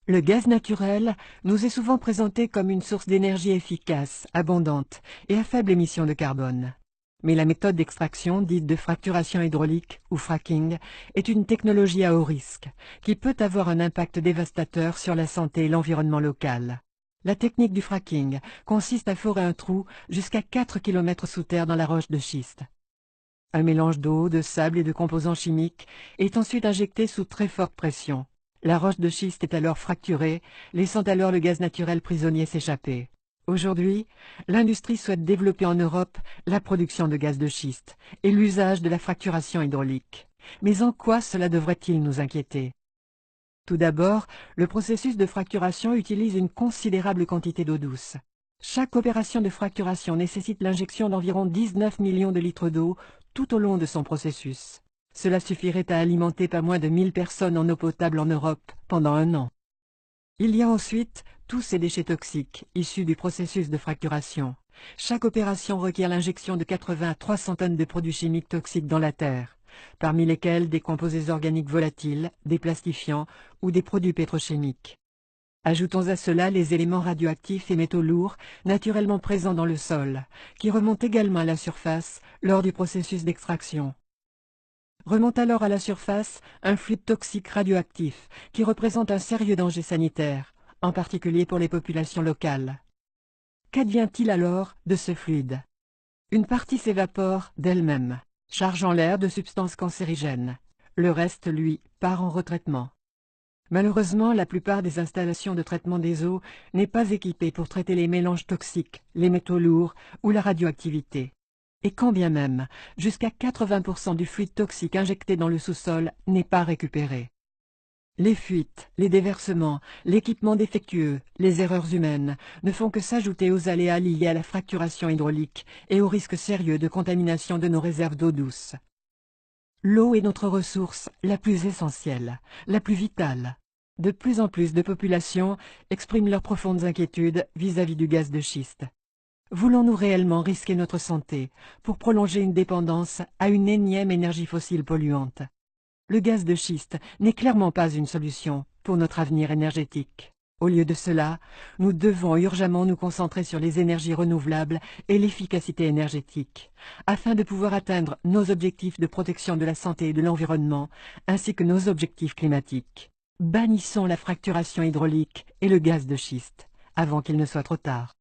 Le gaz naturel nous est souvent présenté comme une source d'énergie efficace, abondante et à faible émission de carbone. Mais la méthode d'extraction, dite de fracturation hydraulique ou fracking, est une technologie à haut risque, qui peut avoir un impact dévastateur sur la santé et l'environnement local. La technique du fracking consiste à forer un trou jusqu'à 4 km sous terre dans la roche de schiste. Un mélange d'eau, de sable et de composants chimiques est ensuite injecté sous très forte pression. La roche de schiste est alors fracturée, laissant alors le gaz naturel prisonnier s'échapper. Aujourd'hui, l'industrie souhaite développer en Europe la production de gaz de schiste et l'usage de la fracturation hydraulique. Mais en quoi cela devrait-il nous inquiéter? Tout d'abord, le processus de fracturation utilise une considérable quantité d'eau douce. Chaque opération de fracturation nécessite l'injection d'environ 19 millions de litres d'eau tout au long de son processus. Cela suffirait à alimenter pas moins de 1000 personnes en eau potable en Europe pendant un an. Il y a ensuite tous ces déchets toxiques issus du processus de fracturation. Chaque opération requiert l'injection de 80 à 300 tonnes de produits chimiques toxiques dans la terre, parmi lesquels des composés organiques volatiles, des plastifiants ou des produits pétrochimiques. Ajoutons à cela les éléments radioactifs et métaux lourds naturellement présents dans le sol, qui remontent également à la surface lors du processus d'extraction. Remonte alors à la surface un fluide toxique radioactif qui représente un sérieux danger sanitaire, en particulier pour les populations locales. Qu'advient-il alors de ce fluide? Une partie s'évapore d'elle-même, chargeant l'air de substances cancérigènes. Le reste, lui, part en retraitement. Malheureusement, la plupart des installations de traitement des eaux n'est pas équipée pour traiter les mélanges toxiques, les métaux lourds ou la radioactivité. Et quand bien même, jusqu'à 80% du fluide toxique injecté dans le sous-sol n'est pas récupéré. Les fuites, les déversements, l'équipement défectueux, les erreurs humaines ne font que s'ajouter aux aléas liés à la fracturation hydraulique et aux risques sérieux de contamination de nos réserves d'eau douce. L'eau est notre ressource la plus essentielle, la plus vitale. De plus en plus de populations expriment leurs profondes inquiétudes vis-à-vis du gaz de schiste. Voulons-nous réellement risquer notre santé pour prolonger une dépendance à une énième énergie fossile polluante? Le gaz de schiste n'est clairement pas une solution pour notre avenir énergétique. Au lieu de cela, nous devons urgemment nous concentrer sur les énergies renouvelables et l'efficacité énergétique, afin de pouvoir atteindre nos objectifs de protection de la santé et de l'environnement, ainsi que nos objectifs climatiques. Bannissons la fracturation hydraulique et le gaz de schiste, avant qu'il ne soit trop tard.